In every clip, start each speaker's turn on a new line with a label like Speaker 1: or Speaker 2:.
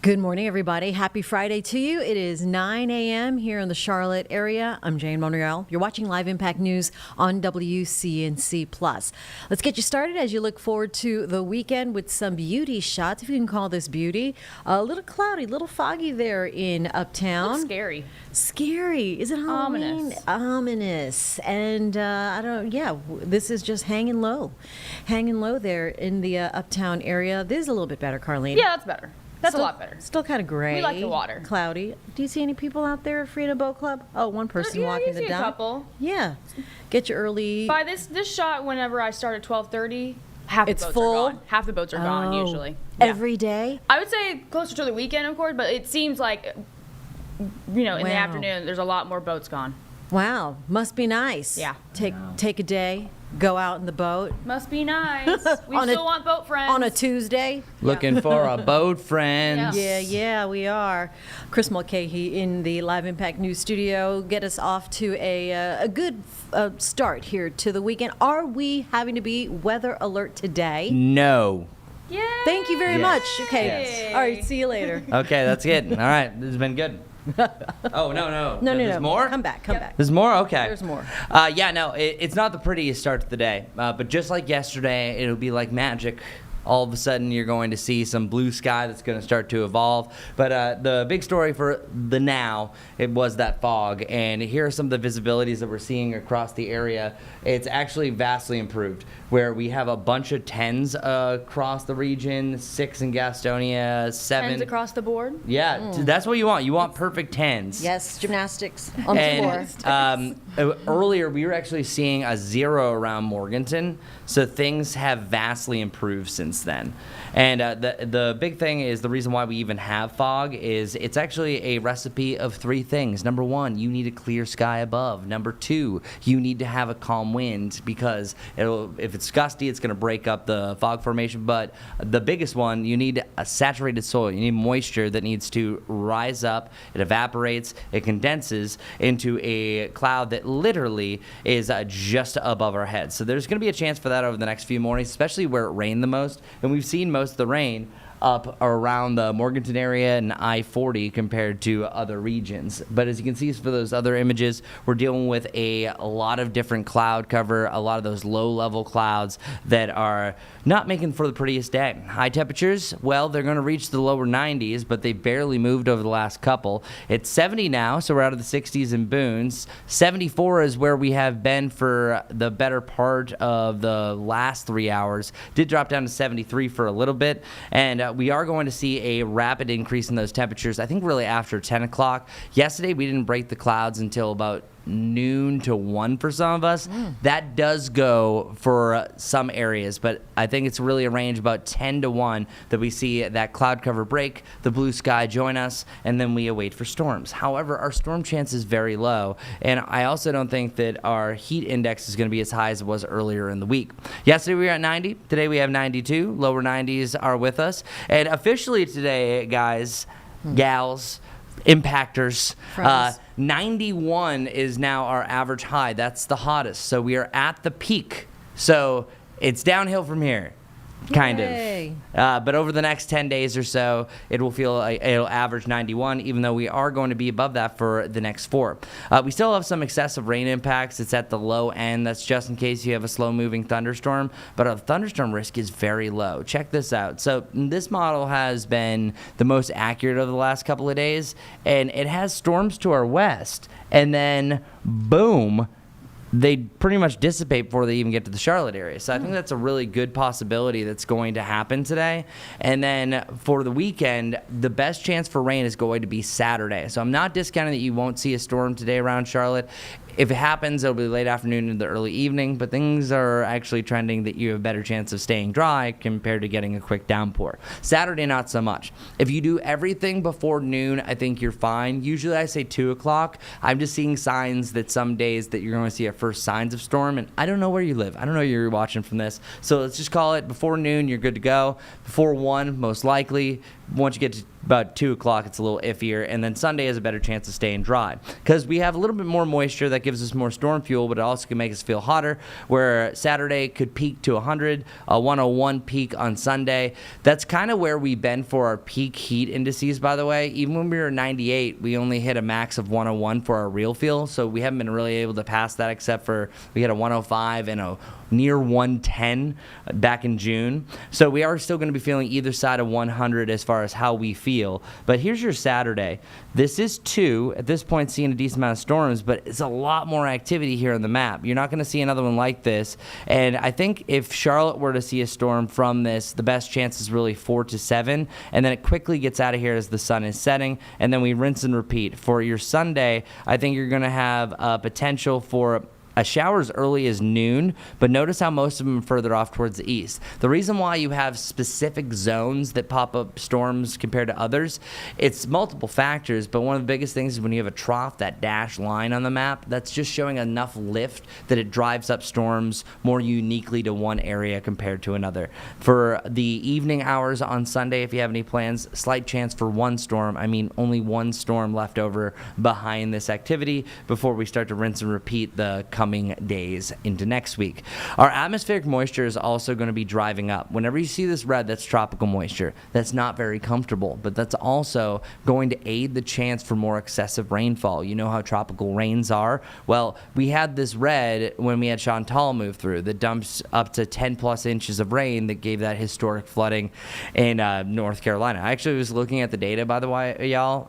Speaker 1: Good morning, everybody. Happy Friday to you. It is 9 a.m. here in the Charlotte area. I'm Jane Monreal. You're watching Live Impact News on WCNC+. Let's get you started as you look forward to the weekend with some beauty shots, if you can call this beauty. A little cloudy, a little foggy there in Uptown.
Speaker 2: Looks scary.
Speaker 1: Scary. Is it Halloween? Ominous. And this is just hanging low. Hanging low there in the Uptown area. This is a little bit better, Carlene.
Speaker 2: Yeah, that's better. That's a lot better.
Speaker 1: Still kind of gray.
Speaker 2: We like the water.
Speaker 1: Cloudy. Do you see any people out there at Frida Boat Club? Oh, one person walking the dock.
Speaker 2: Yeah, a couple.
Speaker 1: Yeah. Get your early.
Speaker 2: By this shot, whenever I start at 12:30, half the boats
Speaker 1: full?
Speaker 2: are gone. Half the boats are gone usually.
Speaker 1: Every day?
Speaker 2: I would say closer to the weekend, of course, but it seems like, in the afternoon, there's a lot more boats gone.
Speaker 1: Wow. Must be nice.
Speaker 2: Yeah.
Speaker 1: Take a day. Go out in the boat.
Speaker 2: Must be nice. We still want boat friends.
Speaker 1: On a Tuesday.
Speaker 3: Looking for a boat friend.
Speaker 1: Yeah, we are. Chris Mulcahy in the Live Impact News studio. Get us off to a good start here to the weekend. Are we having to be weather alert today?
Speaker 3: No.
Speaker 2: Yay!
Speaker 1: Thank you very much. Okay.
Speaker 3: Yes.
Speaker 1: All right. See you later.
Speaker 3: Okay, that's good. All right, this has been good. Oh, no.
Speaker 1: No.
Speaker 3: There's more?
Speaker 1: Come back.
Speaker 3: There's more? Okay.
Speaker 1: There's more.
Speaker 3: It's not the prettiest start to the day, but just like yesterday, it'll be like magic. All of a sudden, you're going to see some blue sky that's going to start to evolve. But the big story for the now, it was that fog. And here are some of the visibilities that we're seeing across the area. It's actually vastly improved, where we have a bunch of 10s across the region, 6 in Gastonia, 7.
Speaker 2: 10s across the board?
Speaker 3: Yeah, that's what you want. You want perfect 10s.
Speaker 1: Yes, gymnastics on the floor.
Speaker 3: Earlier, we were actually seeing a 0 around Morganton, so things have vastly improved since then. And the big thing is the reason why we even have fog is it's actually a recipe of 3 things. Number 1, you need a clear sky above. Number 2, you need to have a calm wind because if it's gusty, it's going to break up the fog formation. But the biggest one, you need a saturated soil. You need moisture that needs to rise up. It evaporates. It condenses into a cloud that literally is just above our heads. So there's going to be a chance for that over the next few mornings, especially where it rained the most. And we've seen most of the rain up around the Morganton area and I-40 compared to other regions. But as you can see for those other images, we're dealing with a lot of different cloud cover, a lot of those low-level clouds that are not making for the prettiest day. High temperatures, well, they're going to reach the lower 90s, but they barely moved over the last couple. It's 70 now, so we're out of the 60s in Boones. 74 is where we have been for the better part of the last 3 hours. Did drop down to 73 for a little bit, and we are going to see a rapid increase in those temperatures, I think really after 10 o'clock. Yesterday, we didn't break the clouds until about noon to 1 for some of us. That does go for some areas, but I think it's really a range about 10 to 1 that we see that cloud cover break, the blue sky join us, and then we await for storms. However, our storm chance is very low, and I also don't think that our heat index is going to be as high as it was earlier in the week. Yesterday we were at 90. Today we have 92. Lower 90s are with us. And officially today, guys, gals, impactors, 91 is now our average high. That's the hottest. So we are at the peak. So it's downhill from here, kind
Speaker 1: Yay.
Speaker 3: of. But over the next 10 days or so, it'll average 91, even though we are going to be above that for the next 4. We still have some excessive rain impacts. It's at the low end. That's just in case you have a slow-moving thunderstorm. But our thunderstorm risk is very low. Check this out. So this model has been the most accurate over the last couple of days, and it has storms to our west. And then, boom, they pretty much dissipate before they even get to the Charlotte area. So I think that's a really good possibility that's going to happen today. And then for the weekend, the best chance for rain is going to be Saturday. So I'm not discounting that you won't see a storm today around Charlotte. If it happens, it'll be late afternoon into the early evening, but things are actually trending that you have a better chance of staying dry compared to getting a quick downpour. Saturday, not so much. If you do everything before noon, I think you're fine. Usually I say 2 o'clock. I'm just seeing signs that some days that you're going to see at first signs of storm, and I don't know where you live. I don't know where you're watching from this. So let's just call it before noon, you're good to go. Before 1, most likely. Once you get to About 2 o'clock, it's a little iffier. And then Sunday has a better chance of staying dry because we have a little bit more moisture that gives us more storm fuel, but it also can make us feel hotter, where Saturday could peak to 100, a 101 peak on Sunday. That's kind of where we've been for our peak heat indices, by the way. Even when we were 98, we only hit a max of 101 for our real feel, so we haven't been really able to pass that except for we had a 105 and a near 110 back in June. So we are still going to be feeling either side of 100 as far as how we feel. But here's your Saturday. This is 2. At this point, seeing a decent amount of storms, but it's a lot more activity here on the map. You're not going to see another one like this. And I think if Charlotte were to see a storm from this, the best chance is really 4 to 7. And then it quickly gets out of here as the sun is setting. And then we rinse and repeat. For your Sunday, I think you're going to have a potential for a shower as early as noon, but notice how most of them are further off towards the east. The reason why you have specific zones that pop up storms compared to others, it's multiple factors, but one of the biggest things is when you have a trough, that dashed line on the map, that's just showing enough lift that it drives up storms more uniquely to one area compared to another. For the evening hours on Sunday, if you have any plans, slight chance for one storm. I mean, only one storm left over behind this activity before we start to rinse and repeat the coming days into next week. Our atmospheric moisture is also going to be driving up. Whenever you see this red, that's tropical moisture. That's not very comfortable, but that's also going to aid the chance for more excessive rainfall. You know how tropical rains are? Well, we had this red when we had Chantal move through that dumps up to 10 plus inches of rain that gave that historic flooding in North Carolina. I actually was looking at the data, by the way, y'all.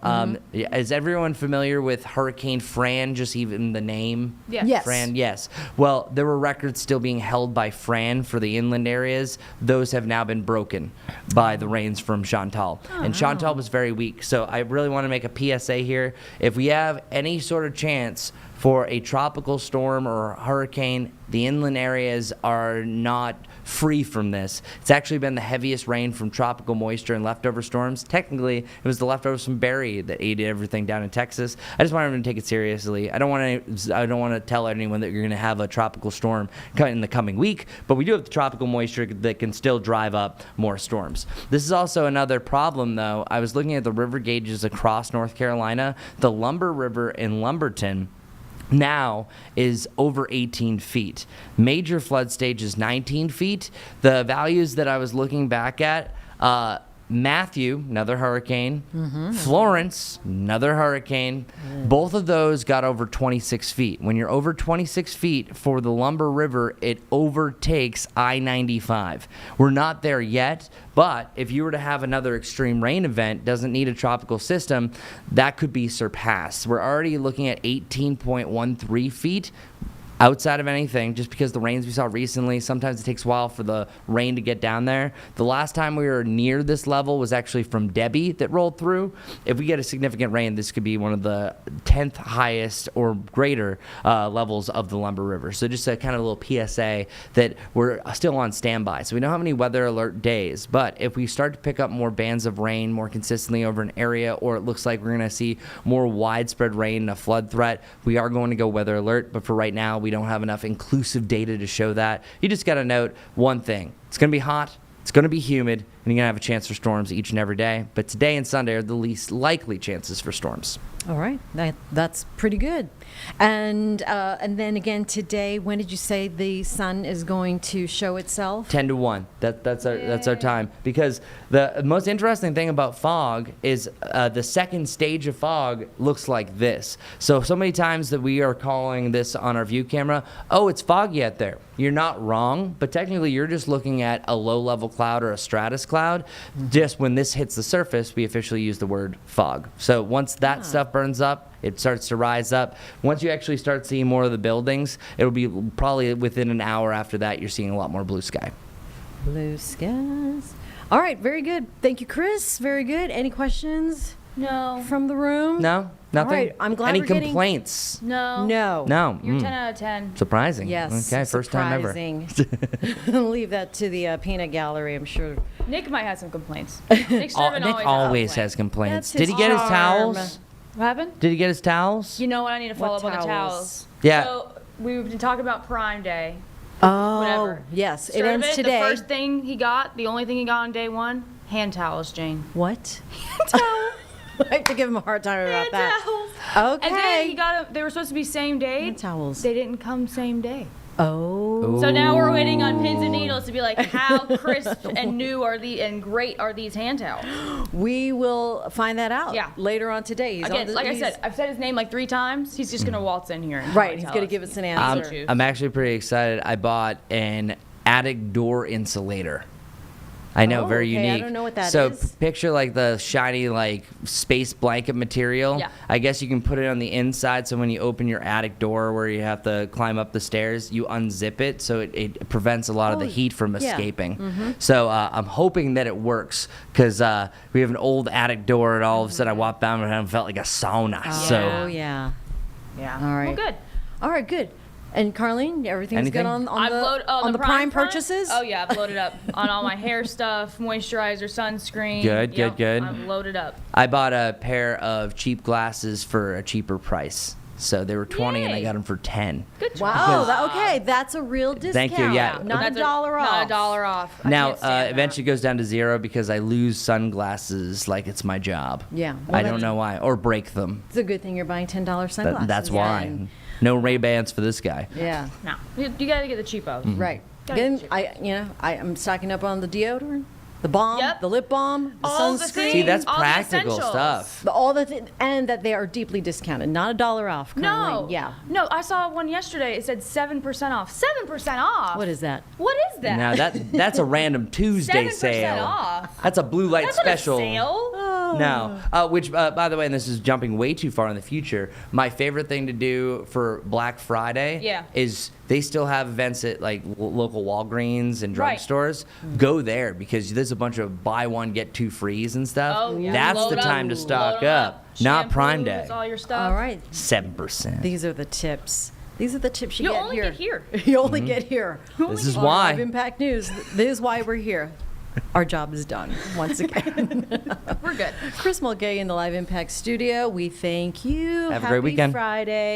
Speaker 3: Is everyone familiar with Hurricane Fran, just even the name?
Speaker 2: Yes.
Speaker 3: Fran, yes. Well, there were records still being held by Fran for the inland areas. Those have now been broken by the rains from Chantal. And Chantal was very weak. So I really want to make a PSA here. If we have any sort of chance for a tropical storm or hurricane, the inland areas are not free from this. It's actually been the heaviest rain from tropical moisture and leftover storms. Technically, it was the leftovers from Barry that aided everything down in Texas. I just want everyone to take it seriously. I don't want to tell anyone that you're going to have a tropical storm in the coming week, but we do have the tropical moisture that can still drive up more storms. This is also another problem, though. I was looking at the river gauges across North Carolina. The Lumber River in Lumberton now is over 18 feet. Major flood stage is 19 feet. The values that I was looking back at, Matthew, another hurricane, Florence, another hurricane, both of those got over 26 feet. When you're over 26 feet for the Lumber River, it overtakes I-95. We're not there yet, but if you were to have another extreme rain event, doesn't need a tropical system, that could be surpassed. We're already looking at 18.13 feet. Outside of anything, just because the rains we saw recently, sometimes it takes a while for the rain to get down there. The last time we were near this level was actually from Debbie that rolled through. If we get a significant rain, this could be one of the 10th highest or greater levels of the Lumber River. So just a kind of little PSA that we're still on standby. So we don't have any weather alert days, but if we start to pick up more bands of rain more consistently over an area, or it looks like we're going to see more widespread rain and a flood threat, we are going to go weather alert. But for right now, we don't have enough inclusive data to show that. You just got to note one thing. It's going to be hot, it's going to be humid, and you're going to have a chance for storms each and every day. But today and Sunday are the least likely chances for storms.
Speaker 1: All right. That's pretty good. And then again today, when did you say the sun is going to show itself?
Speaker 3: 10 to 1. That's our time. Because the most interesting thing about fog is the second stage of fog looks like this. So many times that we are calling this on our view camera, oh, it's foggy out there. You're not wrong, but technically you're just looking at a low-level cloud or a stratus cloud. Just when this hits the surface, we officially use the word fog. So once that stuff burns up, it starts to rise up. Once you actually start seeing more of the buildings, it'll be probably within an hour after that, you're seeing a lot more blue sky.
Speaker 1: Blue skies. All right, very good. Thank you, Chris. Very good. Any questions?
Speaker 2: No.
Speaker 1: From the room?
Speaker 3: No? Nothing?
Speaker 1: All right, I'm glad
Speaker 3: Any
Speaker 1: we're getting-
Speaker 3: complaints?
Speaker 2: No.
Speaker 1: No.
Speaker 2: You're 10 out of 10.
Speaker 3: Surprising.
Speaker 1: Yes.
Speaker 3: Okay, first time ever.
Speaker 1: surprising. Leave that to the peanut gallery, I'm sure.
Speaker 2: Nick might have some complaints.
Speaker 3: Nick
Speaker 2: Nick
Speaker 3: always has complaints.
Speaker 1: That's
Speaker 3: Did he get his
Speaker 1: his
Speaker 3: towels?
Speaker 1: charm.
Speaker 2: What happened?
Speaker 3: Did he get his towels?
Speaker 2: You know what? I need to follow
Speaker 1: What
Speaker 2: up on the
Speaker 1: towels?
Speaker 2: towels.
Speaker 3: Yeah.
Speaker 2: So we've been talking about Prime Day.
Speaker 1: Oh,
Speaker 2: Whatever.
Speaker 1: yes. It
Speaker 2: Start of
Speaker 1: ends today.
Speaker 2: The first thing he got, the only thing he got on day one, Hand towels, Jane.
Speaker 1: What?
Speaker 2: Towels.
Speaker 1: I have to give him a hard time about
Speaker 2: Hand
Speaker 1: that.
Speaker 2: towels.
Speaker 1: Okay.
Speaker 2: And then he got 'em- they were supposed to be same day.
Speaker 1: Hand towels.
Speaker 2: They didn't come same day.
Speaker 1: Oh.
Speaker 2: So now we're waiting on pins and needles to be like, how crisp and new are these and great are these hand towels?
Speaker 1: We will find that out
Speaker 2: Yeah.
Speaker 1: later on today. He's on
Speaker 2: Again,
Speaker 1: the-
Speaker 2: like I
Speaker 1: he's-
Speaker 2: said, I've said his name like 3 times. He's just gonna waltz in here. And
Speaker 1: Right,
Speaker 2: tell
Speaker 1: he's gonna
Speaker 2: us.
Speaker 1: give us an
Speaker 2: I'm-
Speaker 1: answer.
Speaker 3: I'm actually pretty excited. I bought an attic door insulator. I know,
Speaker 1: Oh,
Speaker 3: very
Speaker 1: okay, I
Speaker 3: unique.
Speaker 1: don't know what that
Speaker 3: so
Speaker 1: is.
Speaker 3: picture like the shiny like space blanket material.
Speaker 2: Yeah.
Speaker 3: I guess you can put it on the inside, so when you open your attic door where you have to climb up the stairs, you unzip it, so it prevents a lot of the
Speaker 1: Oh,
Speaker 3: heat from
Speaker 1: yeah. Mm-hmm.
Speaker 3: escaping. So I'm hoping that it works, because we have an old attic door, and all of a sudden I walked down and it felt like a sauna.
Speaker 1: Oh,
Speaker 3: So
Speaker 1: yeah.
Speaker 2: Yeah.
Speaker 1: All right.
Speaker 2: Well, good.
Speaker 1: All right, good. And Carlene, everything's
Speaker 3: Anything?
Speaker 1: good on
Speaker 2: I've loaded
Speaker 1: the Prime
Speaker 2: front?
Speaker 1: purchases?
Speaker 2: Oh yeah, I've loaded up on all my hair stuff, moisturizer, sunscreen.
Speaker 3: Good,
Speaker 2: Yep,
Speaker 3: good.
Speaker 2: I've loaded up.
Speaker 3: I bought a pair of cheap glasses for a cheaper price. So they were 20 and I
Speaker 2: Yay.
Speaker 3: got them for 10.
Speaker 2: Good job.
Speaker 1: Wow, okay, that's a real discount.
Speaker 3: Thank you, yeah.
Speaker 1: Not
Speaker 2: That's
Speaker 1: $1 off.
Speaker 2: Not $1 off. I
Speaker 3: Now,
Speaker 2: can't stand that.
Speaker 3: eventually goes down to 0 because I lose sunglasses like it's my job.
Speaker 1: Yeah, well,
Speaker 3: I don't
Speaker 1: that's-
Speaker 3: know why. Or break them.
Speaker 1: It's a good thing you're buying $10 sunglasses.
Speaker 3: That's why.
Speaker 1: And-
Speaker 3: No Ray-Bans for this guy.
Speaker 1: yeah,
Speaker 2: No, you gotta get the cheapos.
Speaker 3: Mm-hmm.
Speaker 1: right.
Speaker 2: Gotta
Speaker 1: Again,
Speaker 2: get
Speaker 1: I'm stocking up on the deodorant, the balm,
Speaker 2: Yep.
Speaker 1: the lip balm, the
Speaker 2: All the
Speaker 1: sunscreen.
Speaker 2: things.
Speaker 3: See, that's
Speaker 2: All the
Speaker 3: practical
Speaker 2: essentials.
Speaker 3: stuff.
Speaker 1: All and that they are deeply discounted, not $1 off currently.
Speaker 2: No.
Speaker 1: Yeah.
Speaker 2: No, I saw one yesterday. It said 7% off. 7% off.
Speaker 1: What is that?
Speaker 2: What is that?
Speaker 3: Now, that's a random Tuesday
Speaker 2: 7%
Speaker 3: sale.
Speaker 2: off.
Speaker 3: That's a blue light
Speaker 2: That's
Speaker 3: special.
Speaker 2: not a sale.
Speaker 3: No, which, by the way, and this is jumping way too far in the future, my favorite thing to do for Black Friday
Speaker 2: Yeah.
Speaker 3: is they still have events at like local Walgreens and
Speaker 2: Right.
Speaker 3: drugstores. Go there because there's a bunch of buy one, get 2 frees and stuff.
Speaker 2: Oh, yeah.
Speaker 3: That's
Speaker 2: Load
Speaker 3: the
Speaker 2: up.
Speaker 3: time to stock
Speaker 2: Load 'em
Speaker 3: up, not Prime Day.
Speaker 2: Shampoos, all your stuff.
Speaker 1: All right.
Speaker 3: 7%.
Speaker 1: These are the tips. These are the tips you
Speaker 2: You
Speaker 1: get
Speaker 2: only
Speaker 1: here.
Speaker 2: get here.
Speaker 1: You only get here.
Speaker 3: This is
Speaker 1: On
Speaker 3: why.
Speaker 1: Live Impact News. This is why we're here. Our job is done once again.
Speaker 2: We're good.
Speaker 1: Chris Mulcahy in the Live Impact studio. We thank you.
Speaker 3: Have a
Speaker 1: Happy
Speaker 3: great weekend.
Speaker 1: Friday.